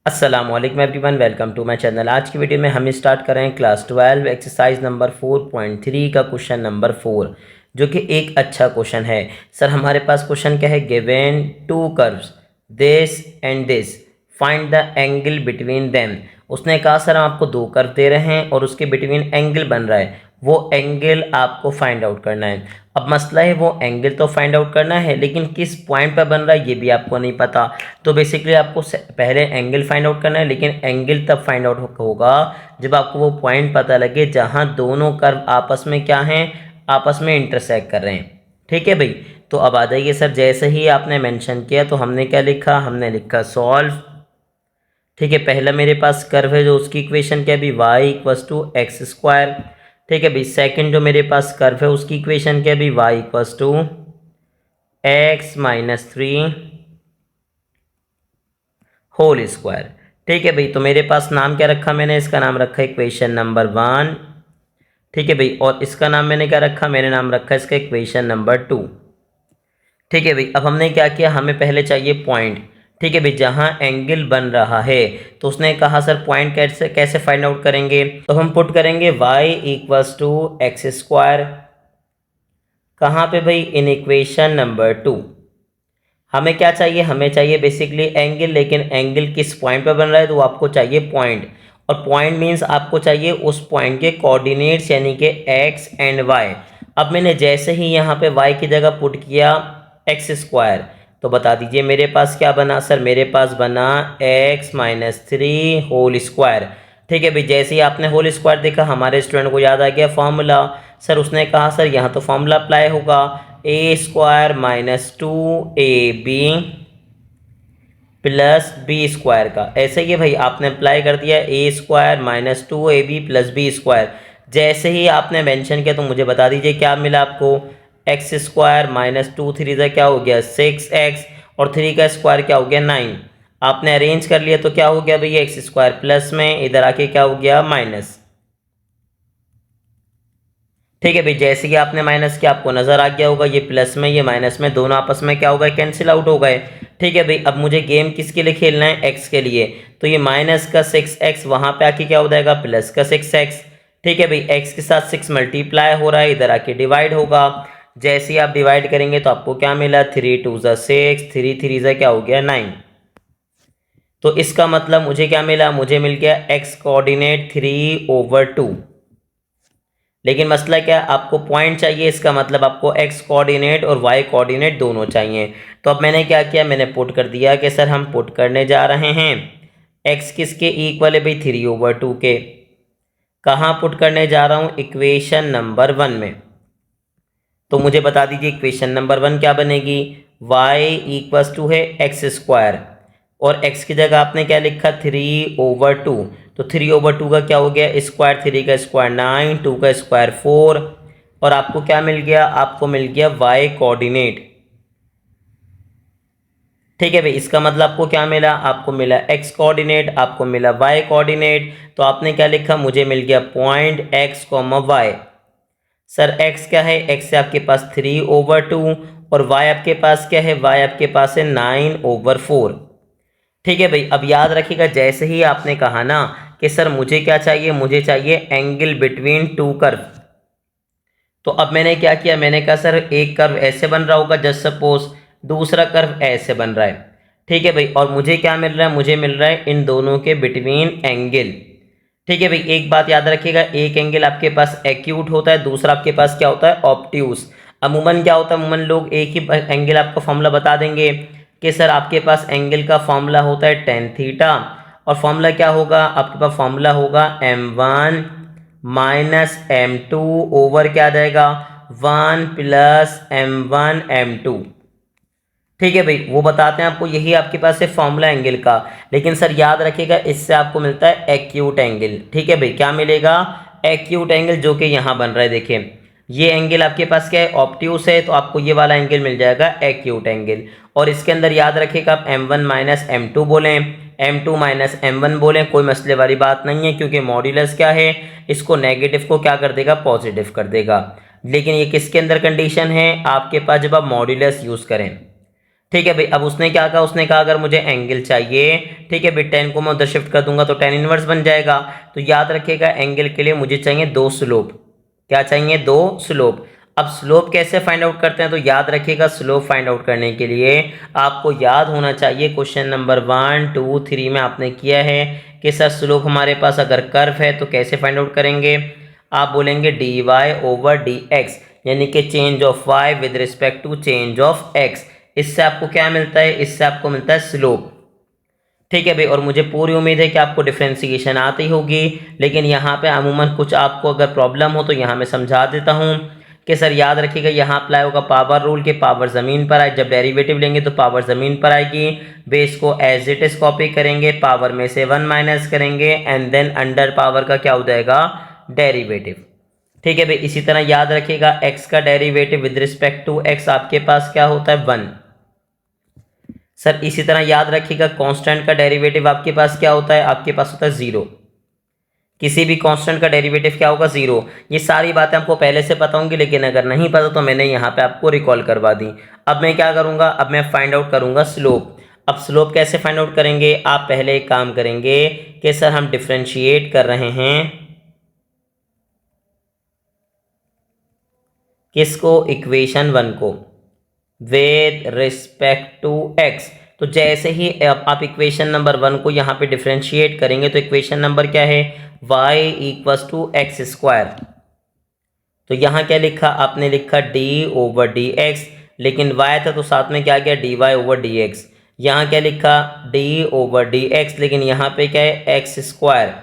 अस्सलाम वालेकुम everyone, welcome to my channel. आज की वीडियो में हम स्टार्ट कर रहे हैं क्लास 12 एक्सरसाइज नंबर 4.3 का क्वेश्चन नंबर 4, जो कि एक अच्छा क्वेश्चन है। सर हमारे पास क्वेश्चन क्या है, given to curves this and this, find the angle between them. उसने कहा सर हम आपको दो कर्व दे रहे हैं और उसके बिटवीन एंगल बन रहा है, वो एंगल आपको फाइंड आउट करना है। अब मसला है वो एंगल तो फाइंड आउट करना है, लेकिन किस पॉइंट पर बन रहा है ये भी आपको नहीं पता। तो बेसिकली आपको पहले एंगल फाइंड आउट करना है, लेकिन एंगल तब फाइंड आउट होगा जब आपको वो पॉइंट पता लगे जहां दोनों कर्व आपस में क्या हैं, आपस में इंटरसेक्ट कर रहे हैं। ठीक है भाई, तो अब आ जाइए सर। जैसे ही आपने मेंशन किया तो हमने क्या लिखा, हमने लिखा सॉल्व। ठीक है, पहला मेरे पास कर्व है जो उसकी इक्वेशन क्या है भी, Y equals to X square. ठीक है भाई, सेकंड जो मेरे पास कर्व है उसकी इक्वेशन क्या है भी, Y equals to X minus 3 whole square. ठीक है भाई, तो मेरे पास नाम क्या रखा मैंने, इसका नाम रखा इक्वेशन नंबर 1। ठीक है भाई, और इसका नाम मैंने क्या रखा, मैंने नाम रखा इसका इक्वेशन नंबर 2। ठीक है भाई, अब हमने क्या किया, हमें पहले चाहिए पॉइंट। ठीक है भाई, जहां एंगल बन रहा है तो उसने कहा सर पॉइंट कैसे कैसे फाइंड आउट करेंगे, तो हम पुट करेंगे y equals to X square. कहाँ पे भाई, इन इक्वेशन नंबर 2। हमें क्या चाहिए, हमें चाहिए बेसिकली एंगल, लेकिन एंगल किस पॉइंट पर बन रहा है, तो आपको चाहिए पॉइंट। और पॉइंट मीन्स आपको चाहिए उस पॉइंट के कोऑर्डिनेट्स, यानी कि एक्स एंड वाई। अब मैंने जैसे ही यहाँ पे वाई की जगह पुट किया एक्स स्क्वायर, तो बता दीजिए मेरे पास क्या बना सर, मेरे पास बना एक्स माइनस 3 होल स्क्वायर। ठीक है भाई, जैसे ही आपने होल स्क्वायर देखा हमारे स्टूडेंट को याद आ गया फॉर्मूला। सर उसने कहा सर यहाँ तो फॉर्मूला अप्लाई होगा, A square minus 2ab plus B square का। ऐसे ही भाई आपने अप्लाई कर दिया A square minus 2ab plus B square. जैसे ही आपने मेंशन किया तो मुझे बता दीजिए क्या मिला आपको, एक्स स्क्वायर माइनस 2 3 का क्या हो गया 6x, और 3 का स्क्वायर क्या हो गया 9। आपने अरेंज कर लिया तो क्या हो गया भैया, एक्स स्क्वायर प्लस में इधर आके क्या हो गया माइनस। ठीक है भाई, जैसे कि आपने माइनस किया आपको नजर आ गया होगा ये प्लस में ये माइनस में दोनों आपस में क्या हो गए, कैंसिल आउट हो गए। ठीक है भाई, अब मुझे गेम किसके लिए खेलना है, एक्स के लिए। तो ये माइनस का 6x वहां पे आके क्या हो जाएगा, प्लस का 6x। ठीक है भाई, x के साथ 6 मल्टीप्लाई हो रहा है, इधर आके डिवाइड होगा। जैसे ही आप डिवाइड करेंगे तो आपको क्या मिला, 3 2 6, 3 3 क्या हो गया 9। तो इसका मतलब मुझे क्या मिला, मुझे मिल गया x कोऑर्डिनेट 3/2। लेकिन मसला क्या, आपको पॉइंट चाहिए, इसका मतलब आपको x कोऑर्डिनेट और y कोऑर्डिनेट दोनों चाहिए। तो अब मैंने क्या किया, मैंने पुट कर दिया कि सर हम पुट करने जा रहे हैं x किसके इक्वल है भाई, 3/2 के। कहाँ पुट करने जा रहा हूँ, इक्वेशन नंबर 1 में। तो मुझे बता दीजिए इक्वेशन नंबर 1 क्या बनेगी, y इक्वल्स टू है एक्स स्क्वायर, और x की जगह आपने क्या लिखा 3/2। तो 3/2 का क्या हो गया स्क्वायर, 3 का स्क्वायर 9, 2 का स्क्वायर 4, और आपको क्या मिल गया, आपको मिल गया y कोऑर्डिनेट। ठीक है भाई, इसका मतलब आपको क्या मिला, आपको मिला x कोऑर्डिनेट, आपको मिला y कोऑर्डिनेट। तो आपने क्या लिखा, मुझे मिल गया point x, y। Sir x क्या है, x है आपके पास 3/2, और y आपके पास क्या है, y आपके पास है 9/4। ठीक है भाई, अब याद रखिएगा जैसे ही आपने कहा ना कि सर मुझे क्या चाहिए, मुझे चाहिए एंगल बिटवीन टू कर्व। तो अब मैंने क्या किया, मैंने कहा सर एक कर्व ऐसे बन रहा होगा जस्ट सपोज, दूसरा कर्व ऐसे बन रहा है। ठीक है भाई, और मुझे क्या मिल रहा है, मुझे मिल रहा है इन दोनों के बिटवीन एंगल। ठीक है भाई, एक बात याद रखिएगा, एक एंगल आपके पास एक्यूट होता है, दूसरा आपके पास क्या होता है ऑब्ट्यूस। अमूमन क्या होता है, अमूमन लोग एक ही एंगल आपका फॉर्मूला बता देंगे कि सर आपके पास एंगल का फॉर्मूला होता है टेन थीटा, और फॉर्मूला क्या होगा आपके पास, फॉर्मूला होगा m1 माइनस m2 ओवर क्या आ जाएगा 1 प्लस m1 m2। ठीक है भाई, वो बताते हैं आपको, यही आपके पास है फॉर्मूला एंगल का। लेकिन सर याद रखिएगा इससे आपको मिलता है एक्यूट एंगल। ठीक है भाई, क्या मिलेगा, एक्यूट एंगल, जो कि यहाँ बन रहा है। देखिए ये एंगल आपके पास क्या है, ऑब्ट्यूस है, तो आपको ये वाला एंगल मिल जाएगा एक्यूट एंगल। और इसके अंदर याद रखिएगा आप m1 माइनस m2 बोलें, m2 माइनस m1 बोलें, कोई मसले वाली बात नहीं है, क्योंकि मॉड्यूलस क्या है, इसको नेगेटिव को क्या कर देगा, पॉजिटिव कर देगा। लेकिन ये किसके अंदर कंडीशन है आपके पास, जब आप मॉड्यूलस यूज़ करें। ठीक है भाई। अब उसने क्या कहा, उसने कहा अगर मुझे एंगल चाहिए, ठीक है भाई, 10 को मैं उधर शिफ्ट कर दूंगा तो tan इनवर्स बन जाएगा। तो याद रखिएगा एंगल के लिए मुझे चाहिए दो स्लोप। क्या चाहिए? दो स्लोप। अब स्लोप कैसे फाइंड आउट करते हैं, तो याद रखिएगा स्लोप फाइंड आउट करने के लिए आपको याद होना चाहिए क्वेश्चन नंबर 1, 2, 3 में आपने किया है कि सर स्लोप हमारे पास अगर कर्व है तो कैसे फाइंड आउट करेंगे। आप बोलेंगे D Y over D X, यानी कि change of Y with respect to change of X. इससे आपको क्या मिलता है? इससे आपको मिलता है स्लोप। ठीक है भाई। और मुझे पूरी उम्मीद है कि आपको डिफ्रेंसिएशन आती होगी, लेकिन यहाँ पे अमूमन कुछ आपको अगर प्रॉब्लम हो तो यहाँ मैं समझा देता हूँ कि सर याद रखिएगा यहाँ अप्लाई होगा पावर रूल के, पावर ज़मीन पर आए, जब डेरिवेटिव लेंगे तो पावर ज़मीन पर आएगी, बेस को एज इट इज़ कॉपी करेंगे, पावर में से 1 माइनस करेंगे एंड देन अंडर पावर का क्या हो जाएगा? डेरिवेटिव। ठीक है भाई। इसी तरह याद रखिएगा x का derivative with respect to x आपके पास क्या होता है? 1। सर इसी तरह याद रखिएगा कांस्टेंट का डेरिवेटिव आपके पास क्या होता है? आपके पास होता है 0। किसी भी कांस्टेंट का डेरिवेटिव क्या होगा? 0। ये सारी बातें आपको पहले से पता होंगी, लेकिन अगर नहीं पता तो मैंने यहाँ पे आपको रिकॉल करवा दी। अब मैं क्या करूँगा? अब मैं फाइंड आउट करूँगा स्लोप। अब स्लोप कैसे फाइंड आउट करेंगे? आप पहले एक काम करेंगे कि सर हम डिफ्रेंशिएट कर रहे हैं किसको? इक्वेशन 1 को विद रिस्पेक्ट टू x। तो जैसे ही आप इक्वेशन नंबर 1 को यहाँ पे डिफ्रेंशिएट करेंगे तो इक्वेशन नंबर क्या है? y equals to X square. तो यहाँ क्या लिखा? आपने लिखा d ओवर डी एक्स, लेकिन y था तो साथ में क्या गया? dy over D X. यहाँ क्या लिखा? d ओवर डी एक्स, लेकिन यहाँ पे क्या है? X square.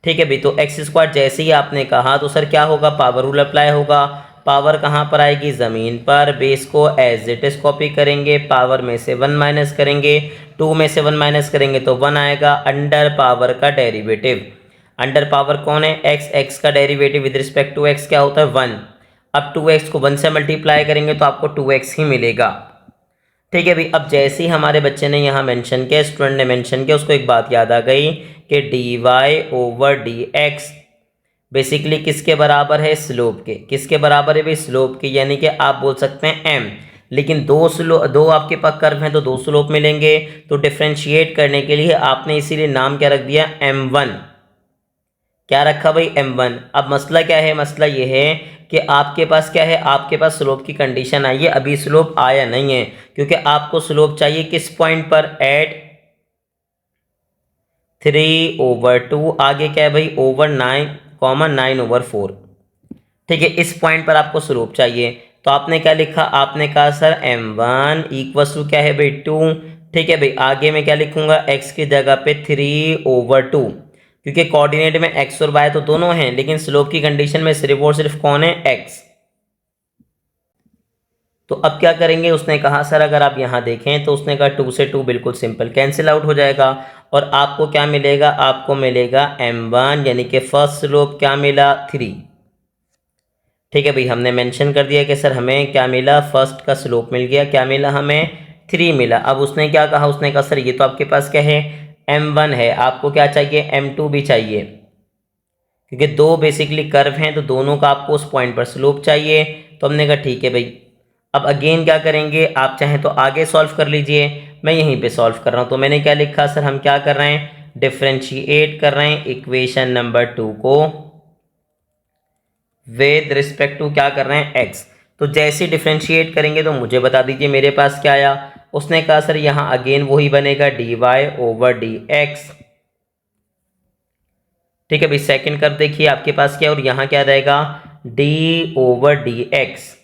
ठीक है भाई। तो एक्स स्क्वायर जैसे ही आपने कहा तो सर क्या होगा? पावर रूल अप्लाई होगा। पावर कहाँ पर आएगी? ज़मीन पर। बेस को एज इट इज़ कॉपी करेंगे, पावर में से 1 माइनस करेंगे, 2 में से 1 माइनस करेंगे तो 1 आएगा, अंडर पावर का डेरिवेटिव। अंडर पावर कौन है? एक्स। एक्स का derivative with respect to X क्या होता है? 1। अब 2x को 1 से मल्टीप्लाई करेंगे तो आपको 2x ही मिलेगा। ठीक है भाई। अब जैसे ही हमारे बच्चे ने यहाँ मेंशन किया, स्टूडेंट ने मेंशन किया, उसको एक बात याद आ गई कि D Y over D X basically किसके बराबर है? स्लोप के। किसके बराबर है भाई? स्लोप के। यानी कि आप बोल सकते हैं m, लेकिन दो आपके पास कर्व हैं तो दो स्लोप मिलेंगे। तो डिफ्रेंशिएट करने के लिए आपने इसीलिए नाम क्या रख दिया? m1। क्या रखा भाई? m1। अब मसला क्या है? मसला ये है कि आपके पास क्या है? आपके पास स्लोप की कंडीशन आई है, अभी स्लोप आया नहीं है, क्योंकि आपको स्लोप चाहिए किस पॉइंट पर? एट 3/2। आगे क्या है भाई? ओवर 9/9/4। ठीक है। इस पॉइंट पर आपको स्लोप चाहिए, तो आपने क्या लिखा? आपने कहा सर m1 इक्वल्स टू क्या है भाई? 2। ठीक है भाई। आगे मैं क्या लिखूंगा? x की जगह पे 3/2, क्योंकि कोऑर्डिनेट में x और y तो दोनों हैं, लेकिन स्लोप की कंडीशन में सिर्फ और सिर्फ कौन है? x। तो अब क्या करेंगे? उसने कहा सर अगर आप यहाँ देखें तो उसने कहा 2 से 2 बिल्कुल सिंपल कैंसिल आउट हो जाएगा, और आपको क्या मिलेगा? आपको मिलेगा m1, यानी कि फर्स्ट स्लोप क्या मिला? 3। ठीक है भाई। हमने मेंशन कर दिया कि सर हमें क्या मिला? फर्स्ट का स्लोप मिल गया। क्या मिला हमें? 3 मिला। अब उसने क्या कहा? उसने कहा सर ये तो आपके पास क्या है? m1 है, आपको क्या चाहिए? m2 भी चाहिए, क्योंकि दो बेसिकली कर्व हैं तो दोनों का आपको उस पॉइंट पर स्लोप चाहिए। तो हमने कहा ठीक है भाई। अब अगेन क्या करेंगे? आप चाहें तो आगे सॉल्व कर लीजिए, मैं यहीं पे सॉल्व कर रहा हूँ। तो मैंने क्या लिखा? सर हम क्या कर रहे हैं? डिफ्रेंशिएट कर रहे हैं इक्वेशन नंबर 2 को विद रिस्पेक्ट टू क्या कर रहे हैं? x। तो जैसे डिफ्रेंशिएट करेंगे तो मुझे बता दीजिए मेरे पास क्या आया। उसने कहा सर यहाँ अगेन वही बनेगा D Y over D X. ठीक है भाई। सेकंड कर देखिए आपके पास क्या, और यहाँ क्या रहेगा? डी ओवर डी एक्स,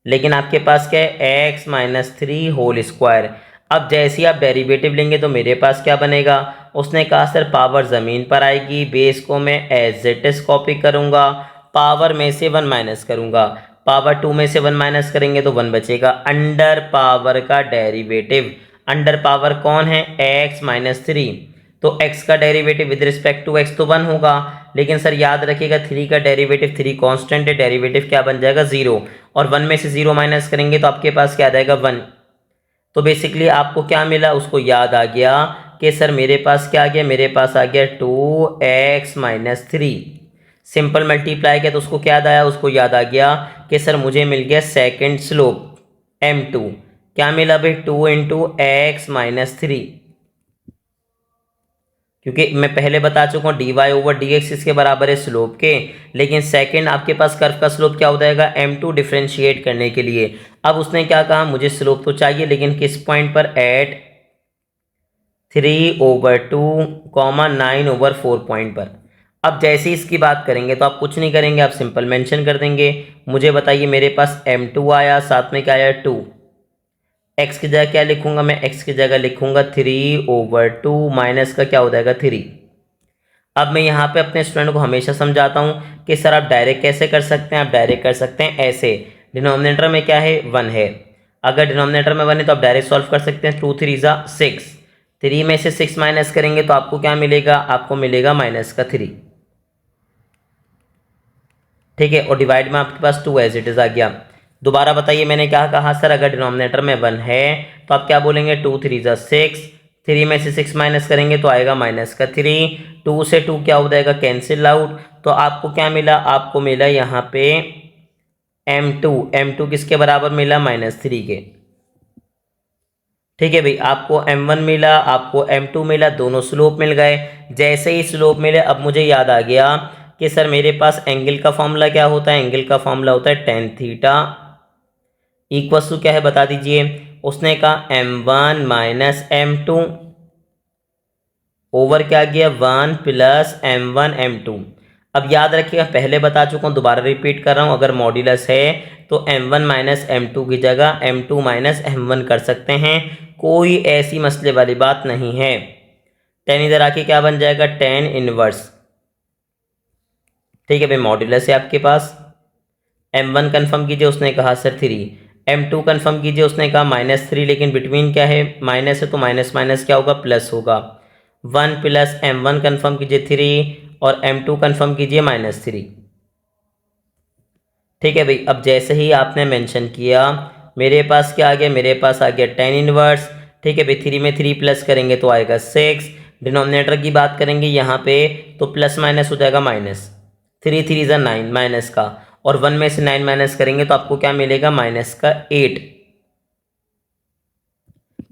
लेकिन आपके पास क्या है? x minus 3 whole square. अब जैसे ही आप डेरिवेटिव लेंगे तो मेरे पास क्या बनेगा? उसने कहा सर पावर ज़मीन पर आएगी, बेस को मैं एज इट इज कॉपी करूँगा, पावर में से 1 माइनस करूँगा, पावर 2 में से 1 माइनस करेंगे तो 1 बचेगा, अंडर पावर का डेरिवेटिव। अंडर पावर कौन है? x minus 3। तो x का derivative with respect to x तो 1 होगा, लेकिन सर याद रखिएगा 3 का डेरिवेटिव, 3 कांस्टेंट है, डेरिवेटिव क्या बन जाएगा? 0। और 1 में से 0 माइनस करेंगे तो आपके पास क्या आ जाएगा? 1। तो बेसिकली आपको क्या मिला? उसको याद आ गया कि सर मेरे पास क्या आ गया? मेरे पास आ गया 2x माइनस 3। सिंपल मल्टीप्लाई किया तो उसको क्या याद आया? उसको याद आ गया कि सर मुझे मिल गया सेकंड स्लोप m2। क्या मिला भाई 2 इंटू एक्स माइनस 3, क्योंकि मैं पहले बता चुका हूँ D Y over D X इसके बराबर है स्लोप के, लेकिन सेकंड आपके पास कर्व का स्लोप क्या हो जाएगा m2 डिफ्रेंशिएट करने के लिए। अब उसने क्या कहा, मुझे स्लोप तो चाहिए लेकिन किस पॉइंट पर, एट 3/2, 9/4 पॉइंट पर। अब जैसे ही इसकी बात करेंगे तो आप कुछ नहीं करेंगे, आप सिंपल मेंशन कर देंगे। मुझे बताइए मेरे पास m2 आया, साथ में क्या आया 2, x की जगह क्या लिखूंगा मैं, x की जगह लिखूंगा 3/2 माइनस का क्या हो जाएगा 3। अब मैं यहाँ पे अपने स्टूडेंट को हमेशा समझाता हूँ कि सर आप डायरेक्ट कैसे कर सकते हैं, आप डायरेक्ट कर सकते हैं ऐसे, डिनोमिनेटर में क्या है 1 है, अगर डिनोमिनेटर में 1 है तो आप डायरेक्ट सॉल्व कर सकते हैं, 2 3 जा 6, 3 में से 6 माइनस करेंगे तो आपको क्या मिलेगा, आपको मिलेगा माइनस का 3, ठीक है, और डिवाइड में आपके पास 2 एज इट इज आ गया। दोबारा बताइए मैंने क्या कहा सर, अगर डिनोमिनेटर में 1 है तो आप क्या बोलेंगे, 2 3 जा 6, 3 में से 6 माइनस करेंगे तो आएगा माइनस का 3, 2 से 2 क्या हो जाएगा कैंसिल आउट, तो आपको क्या मिला, आपको मिला यहाँ पे m2 किसके बराबर मिला, -3 के, ठीक है भाई, आपको m1 मिला, आपको m2 मिला, दोनों स्लोप मिल गए। जैसे ही स्लोप मिले अब मुझे याद आ गया कि सर मेरे पास एंगल का फॉर्मूला क्या होता है, एंगल का फॉर्मूला होता है tan थीटा इक्वल्स टू क्या है बता दीजिए, उसने कहा m1 माइनस m2 ओवर क्या गया 1 प्लस m1 m2। अब याद रखिएगा पहले बता चुका हूँ, दोबारा रिपीट कर रहा हूँ, अगर मॉड्यूलस है तो m1 माइनस m2 की जगह m2 माइनस m1 कर सकते हैं, कोई ऐसी मसले वाली बात नहीं है। tan इधर आके क्या बन जाएगा, tan इनवर्स, ठीक है भाई, मॉड्यूलस है आपके पास। m1 कन्फर्म कीजिए, उसने कहा सर 3, m2 कन्फर्म कीजिए, उसने कहा -3, लेकिन बिटवीन क्या है माइनस है तो माइनस माइनस क्या होगा प्लस होगा, 1 प्लस m1 कन्फर्म कीजिए 3 और m2 कन्फर्म कीजिए -3, ठीक है भाई। अब जैसे ही आपने मेंशन किया मेरे पास क्या आ गया, मेरे पास आ गया tan इनवर्स, ठीक है भाई, 3 में 3 प्लस करेंगे तो आएगा 6, डिनोमिनेटर की बात करेंगे यहाँ पे तो प्लस माइनस हो जाएगा माइनस, 3 3 जा 9 माइनस का, और 1 में से 9 माइनस करेंगे तो आपको क्या मिलेगा माइनस का 8,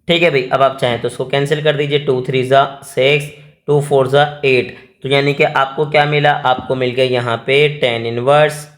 ठीक है भाई। अब आप चाहें तो उसको कैंसिल कर दीजिए, 2 3 जा 6, 2 4 जा 8, तो यानी कि आपको क्या मिला, आपको मिल गया यहाँ पे tan इनवर्स,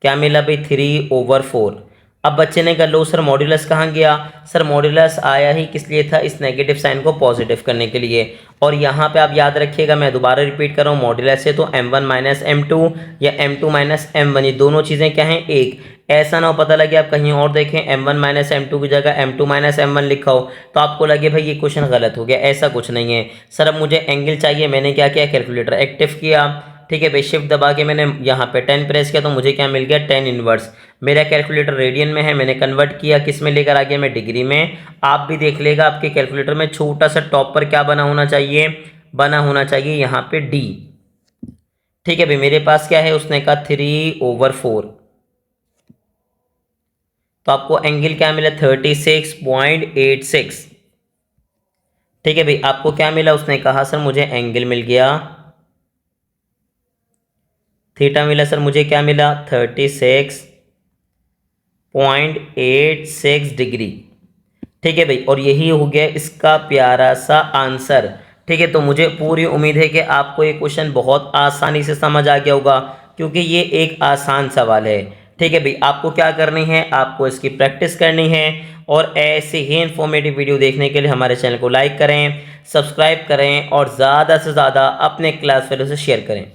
क्या मिला भाई 3/4। अब बच्चे ने कहा लो सर मॉड्यूलस कहाँ गया, सर मॉड्यूलस आया ही किस लिए था, इस नेगेटिव साइन को पॉजिटिव करने के लिए, और यहाँ पे आप याद रखिएगा मैं दोबारा रिपीट कर रहा हूँ, मॉड्यूलस है तो m1 माइनस m2 या m2 माइनस m1, ये दोनों चीज़ें क्या हैं एक, ऐसा ना हो पता लगे आप कहीं और देखें m1 माइनस m2 की जगह m2 माइनस m1 लिखा हो तो आपको लगे भाई ये क्वेश्चन गलत हो गया, ऐसा कुछ नहीं है। सर अब मुझे एंगल चाहिए, मैंने क्या किया, कैलकुलेटर एक्टिव किया, ठीक है भाई, शिफ्ट दबा के मैंने यहाँ पे 10 प्रेस किया तो मुझे क्या मिल गया tan इनवर्स, मेरा कैलकुलेटर रेडियन में है, मैंने कन्वर्ट किया किस में लेकर आ गया मैं डिग्री में। आप भी देख लेगा आपके कैलकुलेटर में छोटा सा टॉप पर क्या बना होना चाहिए, बना होना चाहिए यहाँ पे d, ठीक है भाई। मेरे पास क्या है, उसने कहा 3/4, तो आपको एंगल क्या मिला 36.86, ठीक है भाई। आपको क्या मिला, उसने कहा सर मुझे एंगल मिल गया, थीटा मिला सर मुझे क्या मिला 36.86 डिग्री, ठीक है भाई, और यही हो गया इसका प्यारा सा आंसर, ठीक है। तो मुझे पूरी उम्मीद है कि आपको ये क्वेश्चन बहुत आसानी से समझ आ गया होगा क्योंकि ये एक आसान सवाल है, ठीक है भाई। आपको क्या करनी है, आपको इसकी प्रैक्टिस करनी है, और ऐसे ही इन्फॉर्मेटिव वीडियो देखने के लिए हमारे चैनल को लाइक करें, सब्सक्राइब करें और ज़्यादा से ज़्यादा अपने क्लास फेलो से शेयर करें।